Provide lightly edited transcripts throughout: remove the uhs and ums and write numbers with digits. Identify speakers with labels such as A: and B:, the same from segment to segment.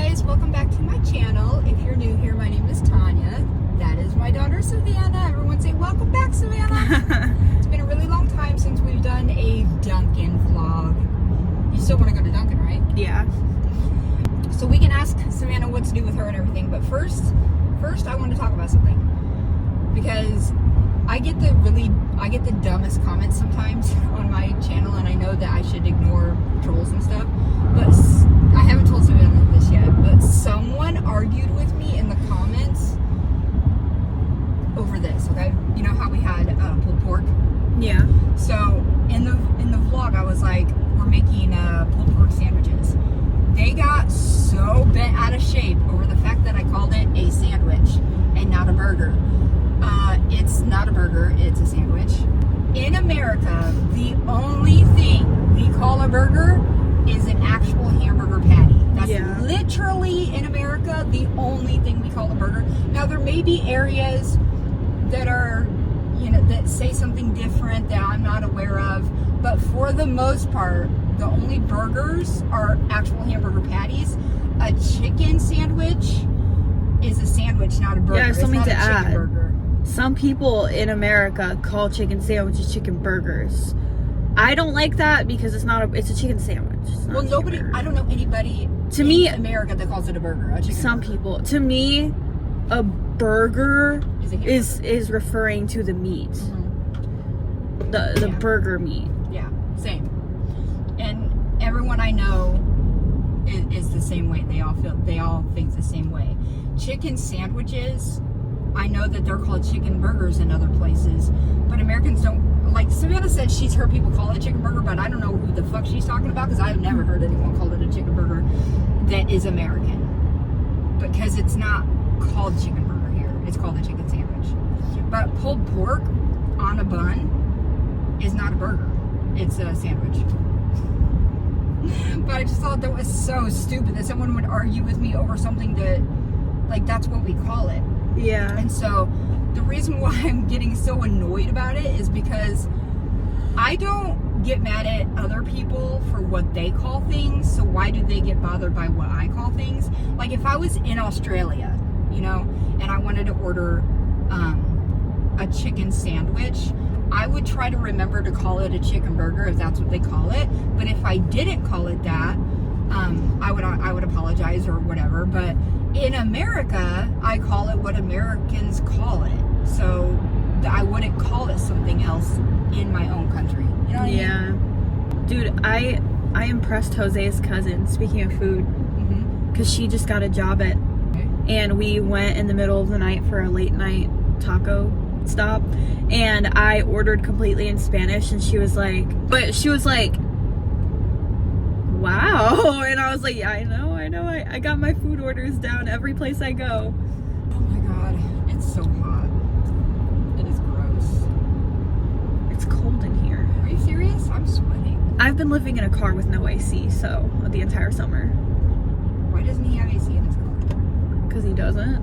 A: guys, welcome back to my channel. If you're new here, my name is Tanya. That is my daughter Savannah. Everyone say welcome back, Savannah. It's been a really long time since we've done a Dunkin vlog. You still want to go to Dunkin, right?
B: Yeah.
A: So we can ask Savannah what's new with her and everything, but first I want to talk about something. Because I get the dumbest comments sometimes on my channel, and I know that I should ignore trolls and stuff, but I haven't told Savannah this yet, but someone argued with me in the comments over this, okay? You know how we had pulled pork?
B: Yeah.
A: So in the vlog, I was like, we're making pulled pork sandwiches. They got so bent out of shape over the fact that I called it a sandwich and not a burger. It's not a burger, it's a sandwich. In America, the only thing we call a burger is an actual hamburger patty. That's literally, in America, the only thing we call a burger. Now, there may be areas that are, that say something different that I'm not aware of, but for the most part, the only burgers are actual hamburger patties. A chicken sandwich is a sandwich, not a burger.
B: Yeah, something
A: it's not
B: to
A: a chicken
B: add.
A: Burger.
B: Some people in America call chicken sandwiches chicken burgers. I don't like that because it's a chicken sandwich.
A: Well, nobody, I don't know anybody in America that calls it a burger.
B: Some people. To me, a burger is referring to the meat. Mm-hmm. The burger meat.
A: Yeah, same. And everyone I know is the same way. They all think the same way. Chicken sandwiches, I know that they're called chicken burgers in other places, but Americans don't. Like Savannah said, she's heard people call it chicken burger, but I don't know who the fuck she's talking about because I've never heard anyone call it a chicken burger that is American. Because it's not called chicken burger here. It's called a chicken sandwich. But pulled pork on a bun is not a burger. It's a sandwich. But I just thought that was so stupid that someone would argue with me over something that, like, that's what we call it.
B: Yeah.
A: And so the reason why I'm getting so annoyed about it is because I don't get mad at other people for what they call things, so why do they get bothered by what I call things? Like, if I was in Australia, and I wanted to order a chicken sandwich, I would try to remember to call it a chicken burger if that's what they call it. But if I didn't call it that, I would apologize or whatever. But in America, I call it what Americans call it. So I wouldn't call it something else in my own country. You know what I mean?
B: Dude, I impressed Jose's cousin, speaking of food, because she just got a job and we went in the middle of the night for a late night taco stop, and I ordered completely in Spanish, and she was like, wow. And I was like, yeah, I know, I got my food orders down every place I go.
A: Oh my god, it's so hot. It is gross.
B: It's cold in here.
A: Are you serious? I'm sweating.
B: I've been living in a car with no AC, so the entire summer.
A: Why doesn't he have AC in his car?
B: Because he doesn't.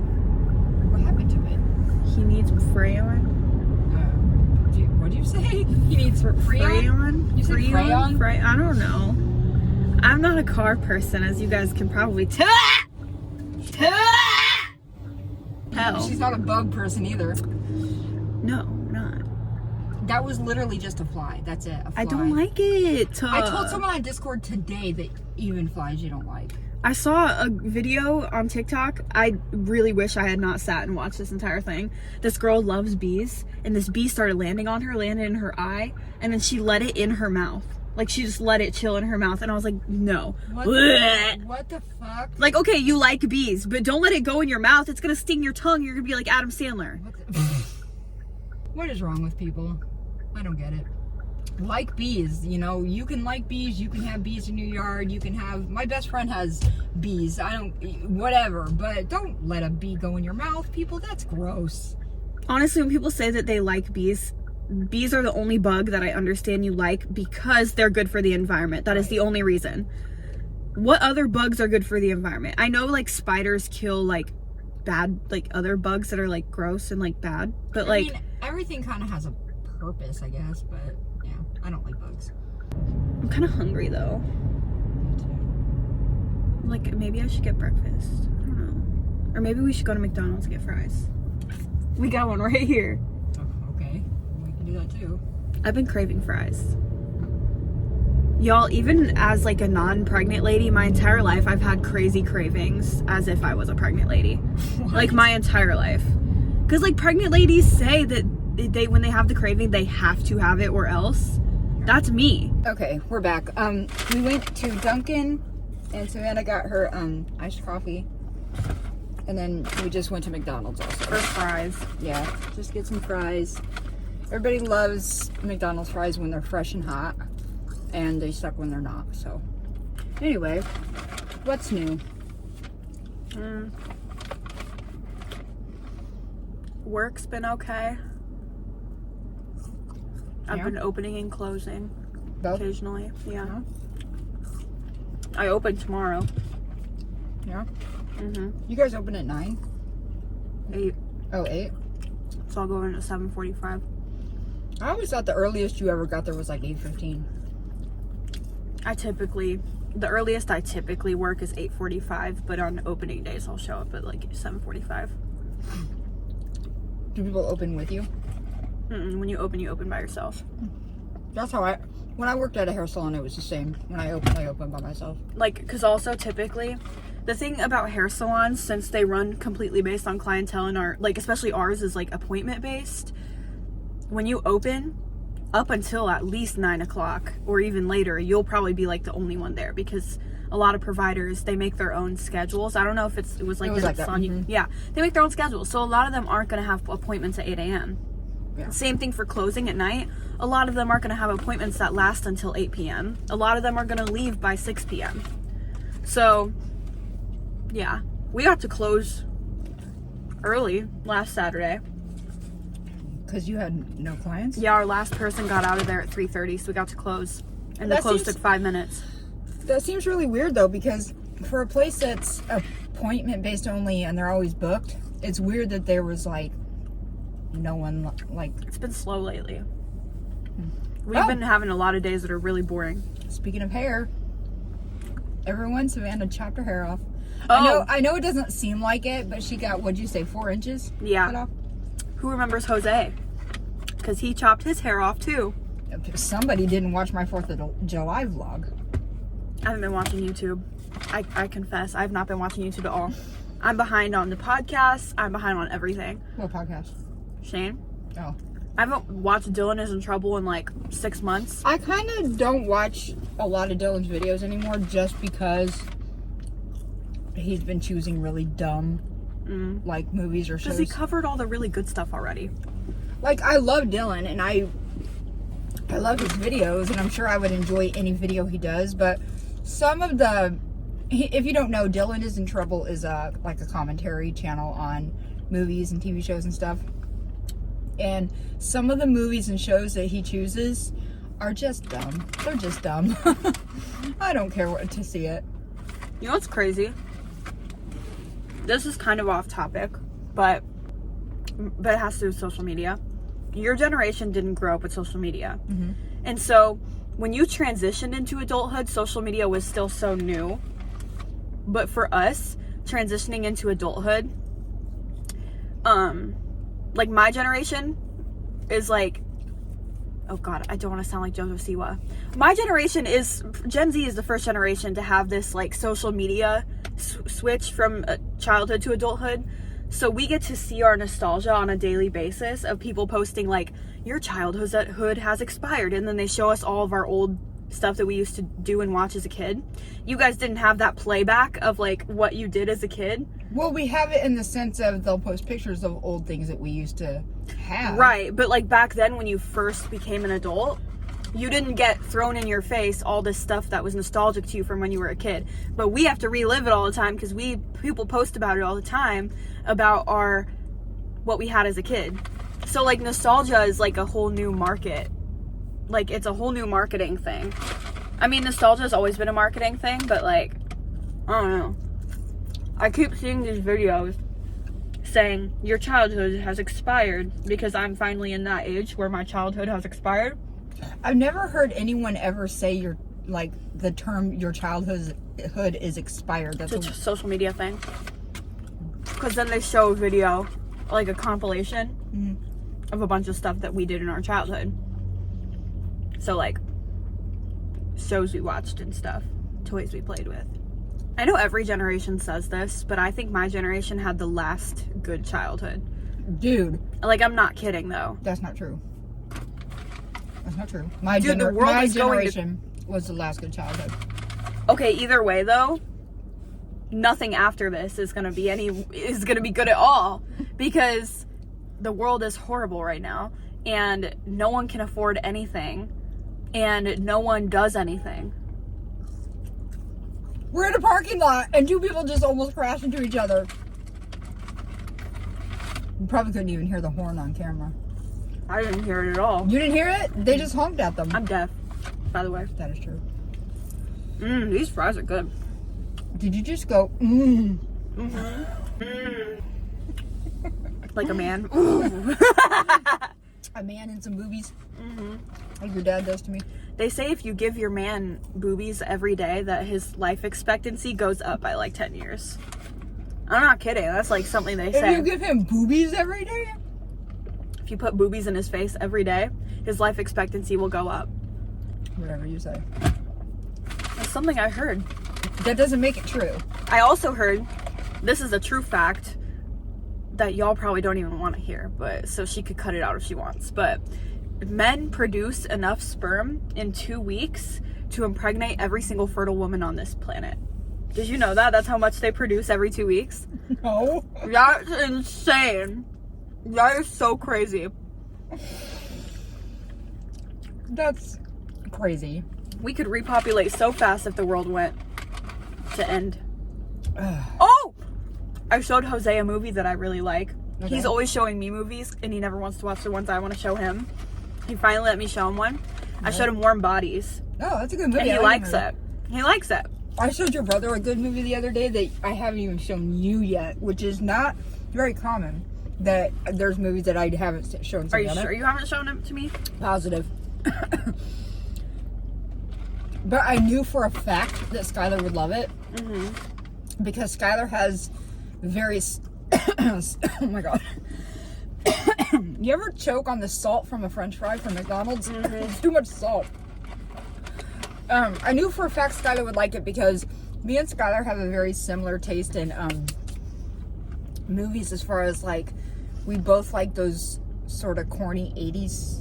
A: What happened to it?
B: He needs Freon.
A: What'd you say? He needs Freon? You said Freon?
B: I don't know. I'm not a car person, as you guys can probably tell. Hell.
A: She's not a bug person either.
B: No, not.
A: That was literally just a fly. That's it. A fly.
B: I don't like it.
A: I told someone on Discord today that even flies you don't like.
B: I saw a video on TikTok. I really wish I had not sat and watched this entire thing. This girl loves bees, and this bee started landed in her eye, and then she let it in her mouth. Like, she just let it chill in her mouth, and I was like, no.
A: What the fuck?
B: Like, okay, you like bees, but don't let it go in your mouth. It's gonna sting your tongue. You're gonna be like Adam Sandler.
A: What is wrong with people? I don't get it. Like bees, you can like bees, you can have bees in your yard, my best friend has bees, whatever, but don't let a bee go in your mouth, people. That's gross.
B: Honestly, when people say that they like bees are the only bug that I understand you like because they're good for the environment. That is the only reason. What other bugs are good for the environment? I know, like, spiders kill, like, bad, like, other bugs that are, like, gross and, like, bad, but I mean,
A: everything kind of has a purpose, I guess, but yeah, I don't like bugs.
B: I'm kind of hungry though.
A: Me too.
B: Like, maybe I should get breakfast. I don't know. Or maybe we should go to McDonald's and get fries. We got one right here.
A: Oh, okay. We can do that too.
B: I've been craving fries. Y'all, even as like a non-pregnant lady, my entire life I've had crazy cravings as if I was a pregnant lady. Like my entire life. Because like pregnant ladies say that they when they have the craving, they have to have it or else. That's me.
A: Okay, we're back. We went to Dunkin and Savannah got her iced coffee. And then we just went to McDonald's also.
B: For fries.
A: Yeah, just get some fries. Everybody loves McDonald's fries when they're fresh and hot. And they suck when they're not, so. Anyway, what's new?
B: Work's been okay. I've
A: Yeah?
B: been opening and closing
A: Both?
B: occasionally. Yeah.
A: Uh-huh.
B: I open tomorrow.
A: Yeah?
B: Mm-hmm.
A: You guys open at 9?
B: 8.
A: Oh, 8?
B: So I'll go in at 7:45.
A: I always thought the earliest you ever got there was like 8:15.
B: The earliest I typically work is 8:45, but on opening days I'll show up at like 7:45.
A: Do people open with you?
B: When you open by yourself.
A: That's how when I worked at a hair salon, it was the same. When I opened by myself.
B: Like, because also typically, the thing about hair salons, since they run completely based on clientele and are, like, especially ours is like appointment based, when you open, up until at least 9 o'clock or even later, you'll probably be like the only one there because a lot of providers, they make their own schedules. I don't know if it was like this
A: that.
B: on you. Yeah, they make their own schedules. So a lot of them aren't going to have appointments at 8 a.m.
A: Yeah.
B: Same thing for closing at night. A lot of them aren't going to have appointments that last until 8 p.m. A lot of them are going to leave by 6 p.m. So, yeah, we got to close early last Saturday.
A: Because you had no clients?
B: Yeah, our last person got out of there at 3:30, so we got to close. And the
A: That
B: close
A: seems-
B: took 5 minutes.
A: That seems really weird though, because for a place that's appointment based only and they're always booked, it's weird that there was like no one like.
B: It's been slow lately. We've been having a lot of days that are really boring.
A: Speaking of hair, everyone, Savannah chopped her hair off.
B: Oh.
A: I know it doesn't seem like it, but she got, what'd you say, 4 inches?
B: Yeah.
A: Cut off?
B: Who remembers Jose? Because he chopped his hair off too.
A: Somebody didn't watch my 4th of July vlog.
B: I haven't been watching YouTube. I confess, I've not been watching YouTube at all. I'm behind on the podcast. I'm behind on everything.
A: What podcast?
B: Shane?
A: Oh.
B: I haven't watched Dylan is in Trouble in like 6 months.
A: I kind of don't watch a lot of Dylan's videos anymore just because he's been choosing really dumb like movies or shows.
B: Because he covered all the really good stuff already.
A: Like, I love Dylan and I love his videos and I'm sure I would enjoy any video he does, but some of the, if you don't know, Dylan is in Trouble is like a commentary channel on movies and TV shows and stuff. And some of the movies and shows that he chooses are just dumb. They're just dumb. I don't care what to see it.
B: You know what's crazy? This is kind of off topic, but it has to do with social media. Your generation didn't grow up with social media.
A: Mm-hmm.
B: And so when you transitioned into adulthood, social media was still so new. But for us, transitioning into adulthood, like my generation is like, oh God, I don't want to sound like Joseph Siwa. My generation is, Gen Z is the first generation to have this like social media switch from childhood to adulthood. So we get to see our nostalgia on a daily basis of people posting like, your childhood has expired. And then they show us all of our old stuff that we used to do and watch as a kid. You guys didn't have that playback of like what you did as a kid.
A: Well, we have it in the sense of they'll post pictures of old things that we used to have.
B: Right, but like back then when you first became an adult, you didn't get thrown in your face all this stuff that was nostalgic to you from when you were a kid. But we have to relive it all the time because people post about it all the time about what we had as a kid. So like nostalgia is like a whole new market. Like it's a whole new marketing thing. I mean, nostalgia has always been a marketing thing, but like, I don't know. I keep seeing these videos saying your childhood has expired because I'm finally in that age where my childhood has expired.
A: I've never heard anyone ever say the term your childhood childhood is expired. That's
B: It's a social media thing. Because then they show a video, like a compilation of a bunch of stuff that we did in our childhood. So, like, shows we watched and stuff, toys we played with. I know every generation says this, but I think my generation had the last good childhood.
A: Dude.
B: Like, I'm not kidding, though.
A: That's not true. That's not true.
B: The world
A: my
B: is going
A: generation was the last good childhood.
B: Okay, either way, though, nothing after this is gonna be good at all, because the world is horrible right now, and no one can afford anything, and no one does anything.
A: We're in a parking lot, and two people just almost crashed into each other. You probably couldn't even hear the horn on camera.
B: I didn't hear it at all.
A: You didn't hear it? They just honked at them.
B: I'm deaf, by the way.
A: That is true.
B: These fries are good.
A: Did you just go,
B: Like a man.
A: A man in some boobies? Like your dad does to me.
B: They say if you give your man boobies every day, that his life expectancy goes up by like 10 years. I'm not kidding. That's like something they say.
A: If you give him boobies every day?
B: If you put boobies in his face every day, his life expectancy will go up.
A: Whatever you say.
B: That's something I heard.
A: That doesn't make it true.
B: I also heard, this is a true fact that y'all probably don't even want to hear, but so she could cut it out if she wants, but men produce enough sperm in 2 weeks to impregnate every single fertile woman on this planet. Did you know that? That's how much they produce every 2 weeks?
A: No.
B: That's insane. That is so crazy.
A: That's crazy.
B: We could repopulate so fast if the world went to end. Oh! I showed Jose a movie that I really like. Okay. He's always showing me movies, and he never wants to watch the ones I want to show him. He finally let me show him one. I showed him Warm Bodies.
A: Oh, that's a good movie.
B: And he likes it. He likes it.
A: I showed your brother a good movie the other day that I haven't even shown you yet, which is not very common. That there's movies that I haven't shown.
B: Are you sure you haven't shown them to me?
A: Positive. But I knew for a fact that Skylar would love it. Because Skylar has various... oh my god. You ever choke on the salt from a french fry from McDonald's? It's too much salt. I knew for a fact Skylar would like it because me and Skylar have a very similar taste in movies, as far as like we both like those sort of corny 80s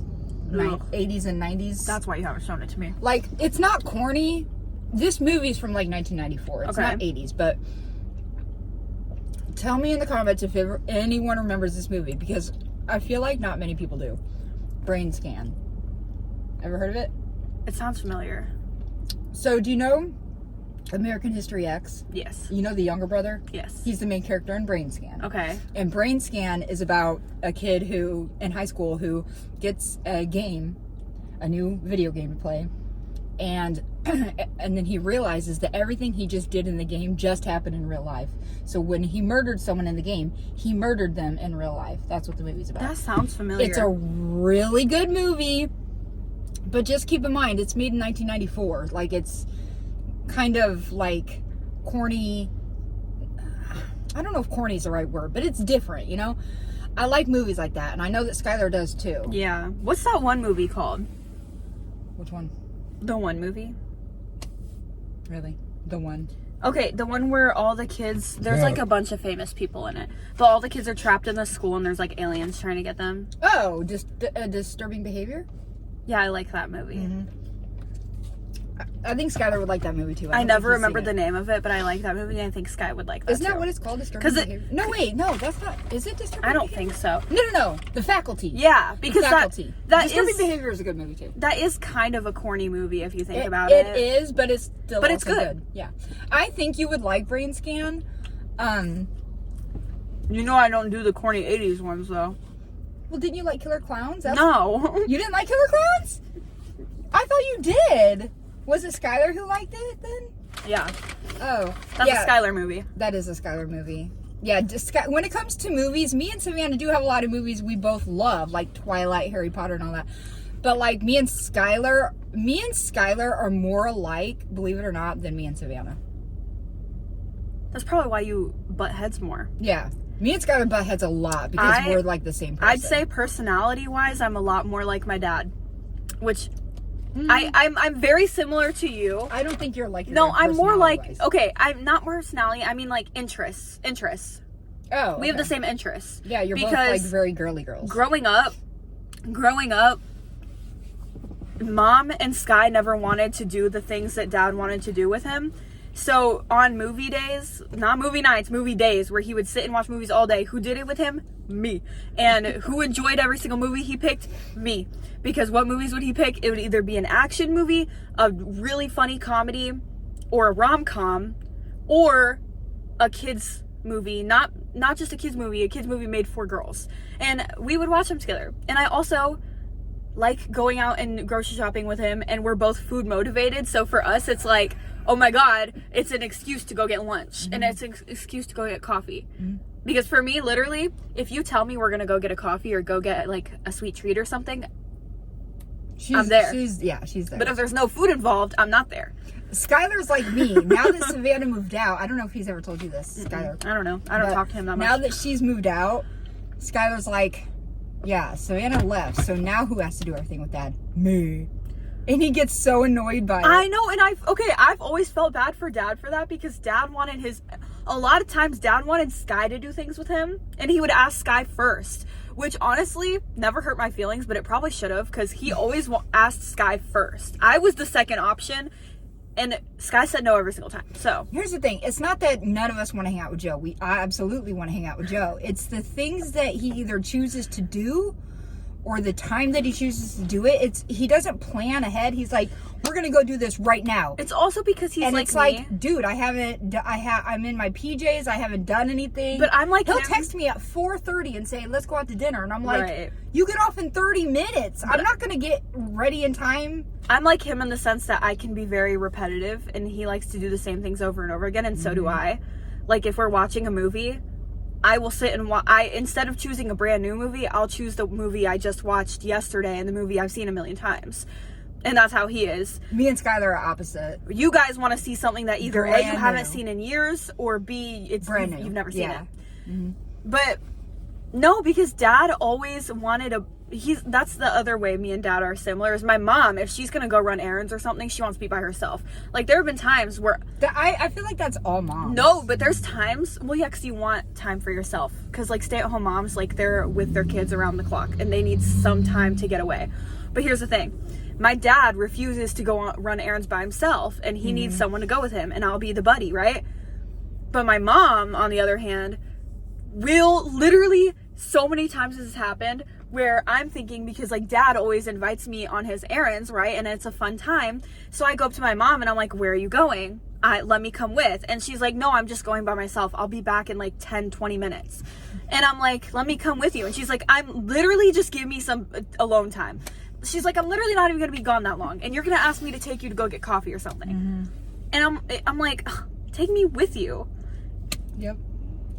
A: and 90s.
B: That's why you haven't shown it to me.
A: Like, it's not corny. This movie's from like 1994. It's not 80s, but tell me in the comments if anyone remembers this movie, because I feel like not many people do. Brain Scan. Ever heard of it?
B: It sounds familiar.
A: So, do you know American History X?
B: Yes.
A: You know the younger brother?
B: Yes.
A: He's the main character in Brain Scan.
B: Okay.
A: And Brain Scan is about a kid who, in high school, who gets a new video game to play. And then he realizes that everything he just did in the game just happened in real life. So when he murdered someone in the game, he murdered them in real life. That's what the movie's about.
B: That sounds familiar.
A: It's a really good movie, but just keep in mind, it's made in 1994. Like, it's kind of like corny. I don't know if corny is the right word, but it's different, you know? I like movies like that, and I know that Skylar does too.
B: Yeah. What's that one movie called?
A: Which one?
B: The one movie.
A: Really? The one?
B: Okay, the one where all the kids, there's like a bunch of famous people in it, but all the kids are trapped in the school and there's like aliens trying to get them.
A: Oh, just Disturbing Behavior?
B: Yeah, I like that movie.
A: I think Skylar would like that movie too.
B: I never remember the name of it, but I like that movie, and I think Sky would like that.
A: Isn't that what it's called? Disturbing Behavior? No, wait, no, that's not. Is it Disturbing
B: I don't
A: Behavior?
B: think so.
A: No. The Faculty.
B: Yeah, because that
A: Disturbing Behavior is a good movie too.
B: That is kind of a corny movie if you think about it.
A: It is, but it's still
B: But it's
A: also
B: good.
A: Yeah. I think you would like Brain Scan.
B: You know I don't do the corny 80s ones though.
A: Well, didn't you like Killer Clowns?
B: No.
A: You didn't like Killer Clowns? I thought you did. Was it Skylar who liked it then?
B: Yeah.
A: Oh.
B: That's a Skylar movie.
A: That is a Skylar movie. Yeah, when it comes to movies, me and Savannah do have a lot of movies we both love, like Twilight, Harry Potter, and all that. But like me and Skylar are more alike, believe it or not, than me and Savannah.
B: That's probably why you butt heads more.
A: Yeah. Me and Skylar butt heads a lot because we're like the same person.
B: I'd say personality-wise, I'm a lot more like my dad, which I'm very similar to you.
A: I don't think you're like your
B: No,
A: dad
B: I'm more like,
A: personality-wise.
B: okay, I'm not personality. I mean, like, interests.
A: Oh,
B: We have
A: okay.
B: the same interests.
A: Yeah, you're both
B: because
A: like very girly girls.
B: Growing up, Mom and Sky never wanted to do the things that Dad wanted to do with him. So on movie days, not movie nights, movie days, where he would sit and watch movies all day, who did it with him? Me. And who enjoyed every single movie he picked? Me. Because what movies would he pick? It would either be an action movie, a really funny comedy, or a rom-com, or a kid's movie. Not just a kid's movie made for girls. And we would watch them together. And I also like going out and grocery shopping with him, and we're both food motivated. So for us, it's like, oh my God, it's an excuse to go get lunch, and it's an excuse to go get coffee. Because for me, literally, if you tell me we're gonna go get a coffee or go get like a sweet treat or something, I'm there.
A: She's there.
B: But if there's no food involved, I'm not there.
A: Skylar's like me. Now that Savannah moved out, I don't know if he's ever told you this, Skylar.
B: I don't know. I don't talk to him that much.
A: Now that she's moved out, Skylar's like, yeah, Savannah left, so now who has to do everything with Dad? Me. And he gets so annoyed by it.
B: I know, and I've always felt bad for Dad for that, because Dad wanted a lot of times Dad wanted Sky to do things with him, and he would ask Sky first, which honestly never hurt my feelings, but it probably should have, because he always asked Sky first. I was the second option, and Sky said no every single time. So
A: here's the thing. It's not that none of us want to hang out with Joe. I absolutely want to hang out with Joe. It's the things that he either chooses to do or the time that he chooses to do it. He doesn't plan ahead. He's like, we're going to go do this right now.
B: it's also because he's
A: And
B: like
A: it's
B: me.
A: like, dude, I'm in my PJs. I haven't done anything.
B: But I'm like
A: he'll
B: him.
A: text me at 4:30 and say, let's go out to dinner. And I'm like,
B: Right.
A: you get off in 30 minutes. I'm not going to get ready in time.
B: I'm like him in the sense that I can be very repetitive, and he likes to do the same things over and over again, and so do I. Like, if we're watching a movie, I will sit and instead of choosing a brand new movie, I'll choose the movie I just watched yesterday and the movie I've seen a million times. And that's how he is.
A: Me and Skylar are opposite.
B: You guys want to see something that either A,
A: Brand
B: you haven't
A: new.
B: seen in years, or B, it's
A: Brand new.
B: you've never seen
A: Yeah.
B: it. But no, because Dad always wanted that's the other way me and Dad are similar, is my mom, if she's gonna go run errands or something, she wants to be by herself. Like, there have been times where
A: I feel like that's all moms.
B: no, but there's times, well, yeah, because you want time for yourself. Because, like, stay-at-home moms, like, they're with their kids around the clock, and they need some time to get away. But here's the thing. My dad refuses to go run errands by himself, and he needs someone to go with him, and I'll be the buddy, right? But my mom, on the other hand, will literally, so many times this has happened, where I'm thinking, because like Dad always invites me on his errands, right? And it's a fun time. So I go up to my mom and I'm like, where are you going? Let me come with. And she's like, no, I'm just going by myself. I'll be back in like 10, 20 minutes. And I'm like, let me come with you. And she's like, I'm literally, just give me some alone time. She's like, I'm literally not even going to be gone that long. And you're going to ask me to take you to go get coffee or something. And I'm like, take me with you.
A: Yep.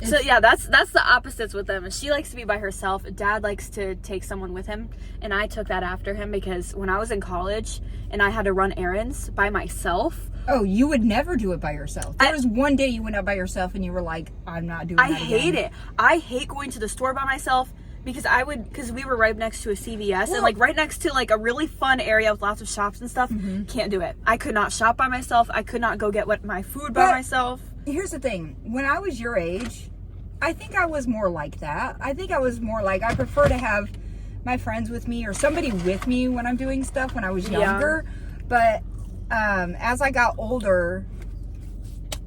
B: So yeah, that's the opposites with them. She likes to be by herself. Dad likes to take someone with him, and I took that after him, because when I was in college and I had to run errands by myself.
A: Oh, you would never do it by yourself. There was one day you went out by yourself and you were like, I'm not doing that again.
B: I hate it. I hate going to the store by myself, because we were right next to a CVS, and like right next to like a really fun area with lots of shops and stuff. Can't do it. I could not shop by myself. I could not go get my food by myself.
A: Here's the thing. When I was your age, I think I was more like that. I think I was more like, I prefer to have my friends with me or somebody with me when I'm doing stuff when I was younger. But as I got older,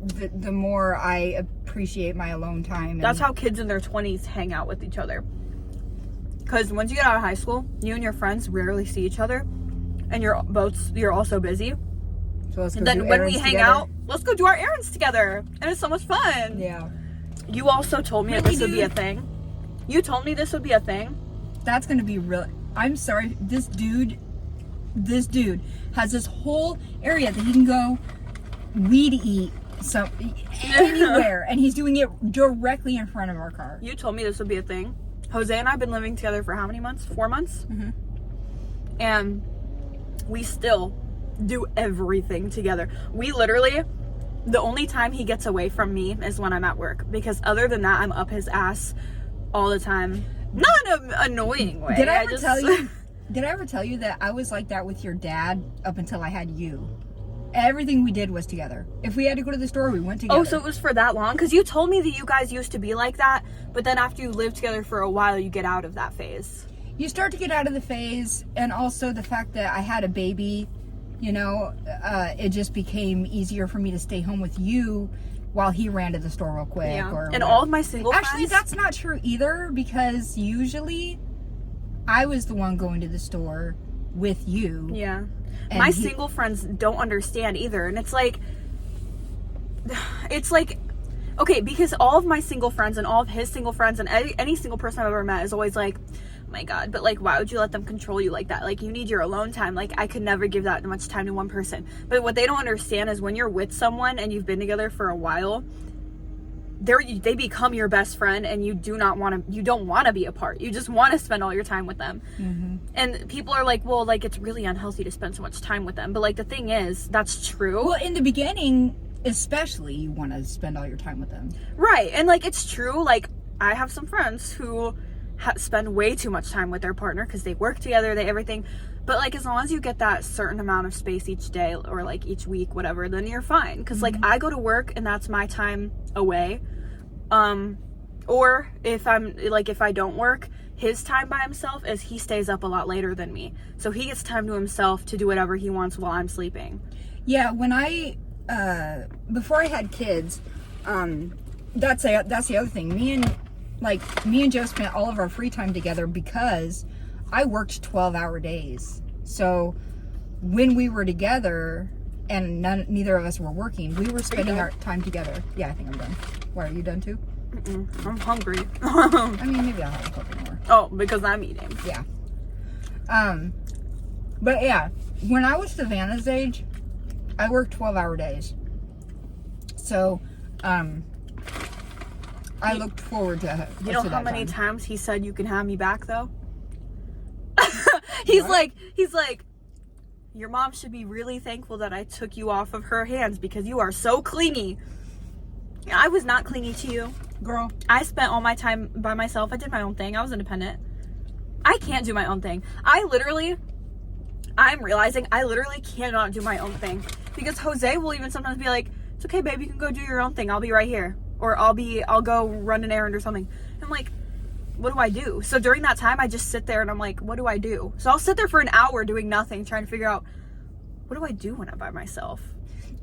A: the more I appreciate my alone time.
B: That's how kids in their 20s hang out with each other. Because once you get out of high school, you and your friends rarely see each other, and you're also busy.
A: So let's go
B: And then
A: do
B: when we
A: errands
B: hang
A: together.
B: out, let's go do our errands together, and it's so much fun.
A: Yeah.
B: You also told me that this would be a thing. You told me this would be a thing.
A: That's gonna be real. I'm sorry. This dude has this whole area that he can go weed eat anywhere, and he's doing it directly in front of our car.
B: You told me this would be a thing. Jose and I have been living together for how many months? 4 months? And we still do everything together. We literally, The only time he gets away from me is when I'm at work, because other than that, I'm up his ass all the time. Not in an annoying way.
A: Did I ever tell you? Did I ever tell you that I was like that with your dad up until I had you? Everything we did was together. If we had to go to the store, we went together.
B: Oh, so it was for that long? Because you told me that you guys used to be like that, but then after you live together for a while, you get out of that phase.
A: You start to get out of the phase, and also the fact that I had a baby, you know, it just became easier for me to stay home with you while he ran to the store real quick.
B: Yeah.
A: Or
B: and all of my single
A: Actually,
B: friends...
A: that's not true either, because usually I was the one going to the store with you.
B: Yeah. My single friends don't understand either. And it's like, okay, because all of my single friends and all of his single friends and any single person I've ever met is always like, oh my God, but like, why would you let them control you like that? Like, you need your alone time. Like, I could never give that much time to one person. But what they don't understand is when you're with someone and you've been together for a while, they become your best friend, and you don't want to be apart. You just want to spend all your time with them. Mm-hmm. And people are like, well, like, it's really unhealthy to spend so much time with them. But like, the thing is, that's true.
A: Well, in the beginning, especially, you want to spend all your time with them.
B: Right. And like, it's true. Like, I have some friends who spend way too much time with their partner because they work together, everything. But like, as long as you get that certain amount of space each day or like each week, whatever, then you're fine. Because like, I go to work and that's my time away. Or if I don't work, his time by himself is he stays up a lot later than me. So he gets time to himself to do whatever he wants while I'm sleeping.
A: Yeah, when before I had kids, that's the other thing. Me and Joe spent all of our free time together because I worked 12-hour days. So when we were together and neither of us were working, we were spending our time together. Yeah, I think I'm done. Why, are you done too?
B: I'm hungry.
A: I mean, maybe I'll have a couple more.
B: Oh, because I'm eating.
A: Yeah. But yeah, when I was Savannah's age, I worked 12-hour days. So, I looked forward to
B: You know how many times he said you can have me back though? He's like, your mom should be really thankful that I took you off of her hands because you are so clingy. I was not clingy to you.
A: Girl.
B: I spent all my time by myself. I did my own thing. I was independent. I can't do my own thing. I'm realizing I literally cannot do my own thing. Because Jose will even sometimes be like, it's okay, babe, you can go do your own thing. I'll be right here. Or I'll go run an errand or something. I'm like, what do I do? So during that time, I just sit there and I'm like, what do I do? So I'll sit there for an hour doing nothing, trying to figure out, what do I do when I'm by myself?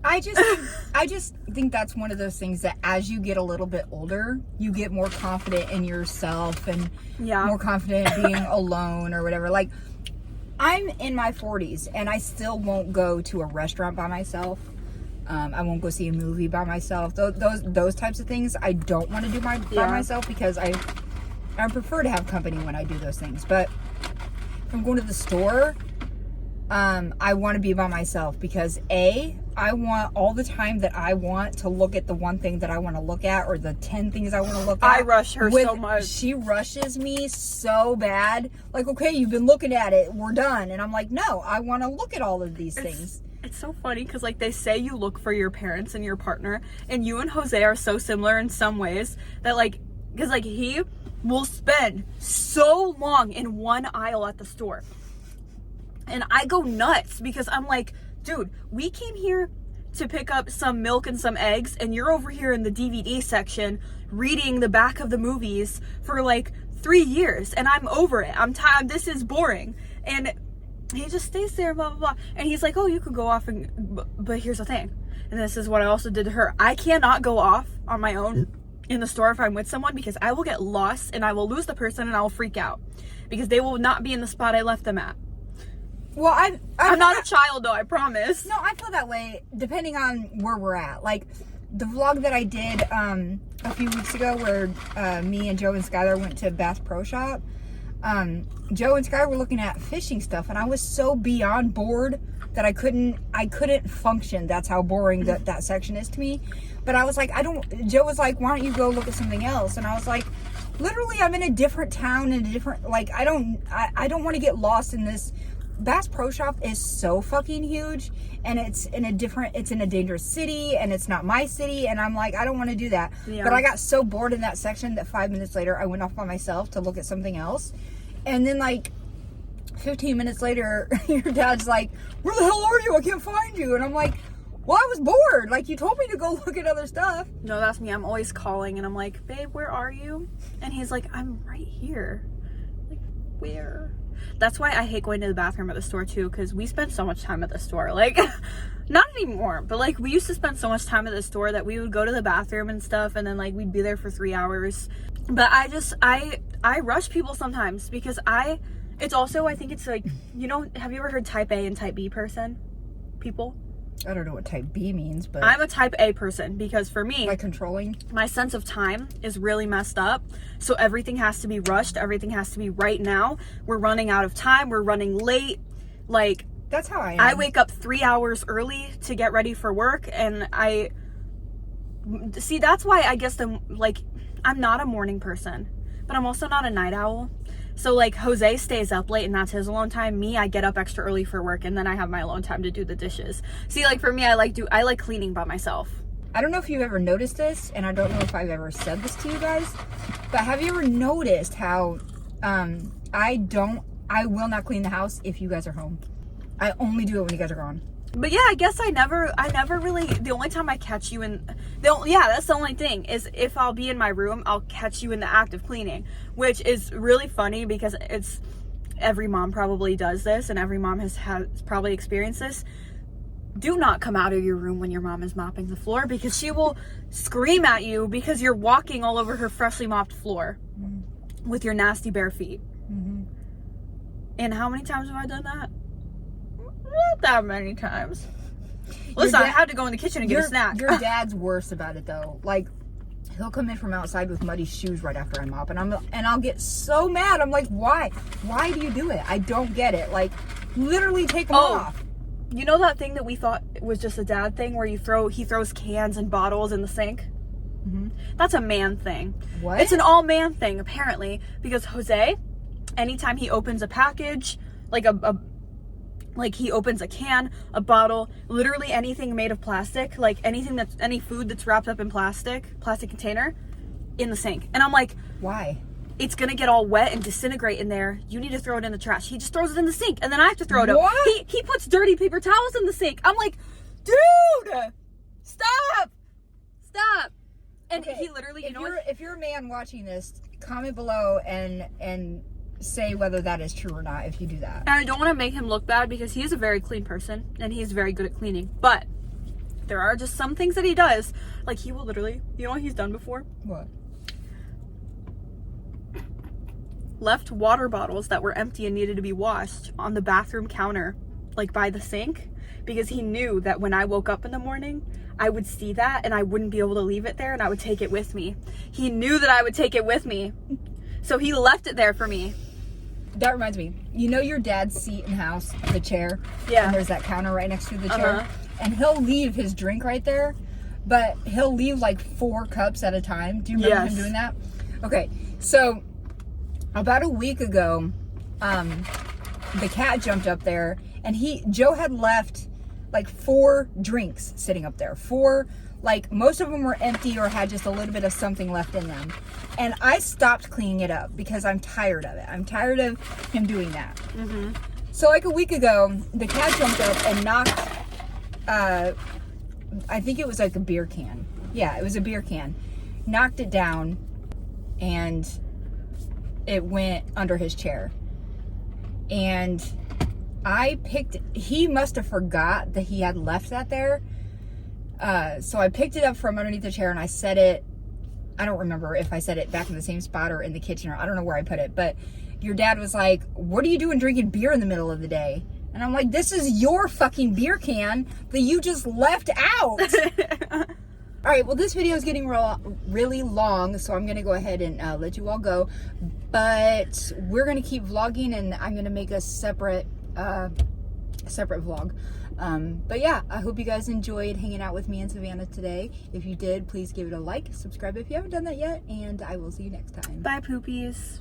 A: I just think that's one of those things that as you get a little bit older, you get more confident in yourself and more confident in being alone or whatever. Like, I'm in my 40s and I still won't go to a restaurant by myself. I won't go see a movie by myself. Those types of things I don't want to do by myself because I prefer to have company when I do those things. But if I'm going to the store, I want to be by myself because I want all the time that I want to look at the one thing that I want to look at or the 10 things I want to look at.
B: I rush her so much.
A: She rushes me so bad. Like, okay, you've been looking at it. We're done. And I'm like, no, I want to look at all of these things.
B: It's so funny because like they say you look for your parents and your partner, and you and Jose are so similar in some ways that like, because like he will spend so long in one aisle at the store. And I go nuts because I'm like, dude, we came here to pick up some milk and some eggs, and you're over here in the DVD section reading the back of the movies for like 3 years, and I'm over it. I'm tired. This is boring. And he just stays there, blah, blah, blah. And he's like, oh, you could go off, but here's the thing. And this is what I also did to her. I cannot go off on my own in the store if I'm with someone because I will get lost and I will lose the person and I will freak out because they will not be in the spot I left them at.
A: Well,
B: I'm not a child though, I promise.
A: No, I feel that way depending on where we're at. Like the vlog that I did a few weeks ago where me and Joe and Skylar went to Bass Pro Shop. Joe and Skylar were looking at fishing stuff and I was so beyond bored that I couldn't function. That's how boring that section is to me. But I was like, Joe was like, why don't you go look at something else? And I was like, literally I'm in a different town, in a different, like, I don't want to get lost in this Bass Pro Shop is so fucking huge, and it's in a dangerous city, and it's not my city, and I'm like, I don't want to do that.
B: Yeah.
A: But I got so bored in that section that 5 minutes later I went off by myself to look at something else, and then like 15 minutes later your dad's like, where the hell are you? I can't find you. And I'm like, well, I was bored. Like, you told me to go look at other stuff.
B: No, that's me. I'm always calling and I'm like, babe, where are you? And he's like, I'm right here. Like, where? That's why I hate going to the bathroom at the store too, because we spend so much time at the store. Like, not anymore, but like we used to spend so much time at the store that we would go to the bathroom and stuff, and then like we'd be there for 3 hours. But I rush people sometimes because it's also, I think it's like, you know, have you ever heard type A and type B people?
A: I don't know what type B means, but
B: I'm a type A person because for me,
A: like controlling,
B: my sense of time is really messed up. So everything has to be rushed. Everything has to be right now. We're running out of time. We're running late. Like,
A: that's how I am.
B: I wake up 3 hours early to get ready for work. And that's why I guess I'm not a morning person, but I'm also not a night owl. So like Jose stays up late and that's his alone time. Me, I get up extra early for work and then I have my alone time to do the dishes. See, like for me, I like cleaning by myself.
A: I don't know if you've ever noticed this, and I don't know if I've ever said this to you guys, but have you ever noticed how I will not clean the house if you guys are home. I only do it when you guys are gone.
B: But yeah, I guess I never really, the only time I catch you that's the only thing, is if I'll be in my room, I'll catch you in the act of cleaning, which is really funny because every mom probably does this, and every mom has probably experienced this. Do not come out of your room when your mom is mopping the floor, because she will scream at you because you're walking all over her freshly mopped floor with your nasty bare feet.
A: Mm-hmm.
B: And how many times have I done that? Not that many times. Listen, I had to go in the kitchen and get a snack.
A: Your dad's worse about it though. Like, he'll come in from outside with muddy shoes right after I mop, and I'll get so mad. I'm like, why? Why do you do it? I don't get it. Like, literally take them off.
B: You know that thing that we thought was just a dad thing where he throws cans and bottles in the sink?
A: Mm-hmm.
B: That's a man thing.
A: What?
B: It's an all man thing apparently, because Jose, anytime he opens a package, like he opens a can, a bottle, literally anything made of plastic, like any food that's wrapped up in plastic container, in the sink. And I'm like,
A: why?
B: It's gonna get all wet and disintegrate in there. You need to throw it in the trash. He just throws it in the sink, and then I have to throw it
A: what?
B: up. He puts dirty paper towels in the sink. I'm like, dude, stop. And
A: okay,
B: he literally,
A: if you're a man watching this, comment below and say whether that is true or not, if you do that.
B: And I don't want to make him look bad because he is a very clean person and he's very good at cleaning. But there are just some things that he does. Like, he will literally, you know what he's done before?
A: What?
B: Left water bottles that were empty and needed to be washed on the bathroom counter, like by the sink, because he knew that when I woke up in the morning, I would see that and I wouldn't be able to leave it there, and I would take it with me. He knew that I would take it with me. So he left it there for me.
A: That reminds me, you know your dad's seat in house, the chair?
B: Yeah.
A: And there's that counter right next to the chair? And he'll leave his drink right there, but he'll leave like 4 cups at a time. Do you remember him doing that? Okay, so about a week ago, the cat jumped up there, and Joe had left like 4 drinks sitting up there. 4, like most of them were empty or had just a little bit of something left in them. And I stopped cleaning it up because I'm tired of it. I'm tired of him doing that.
B: Mm-hmm.
A: So like a week ago, the cat jumped up and knocked, I think it was like a beer can. Yeah, it was a beer can. Knocked it down, and it went under his chair. And he must have forgot that he had left that there. So I picked it up from underneath the chair and I set it, I don't remember if I set it back in the same spot or in the kitchen, or I don't know where I put it, but your dad was like, what are you doing drinking beer in the middle of the day? And I'm like, this is your fucking beer can that you just left out. All right, well, this video is getting really long, so I'm going to go ahead and let you all go. But we're going to keep vlogging, and I'm going to make a separate vlog. But yeah, I hope you guys enjoyed hanging out with me and Savannah today. If you did, please give it a like, subscribe if you haven't done that yet, and I will see you next time.
B: Bye, poopies.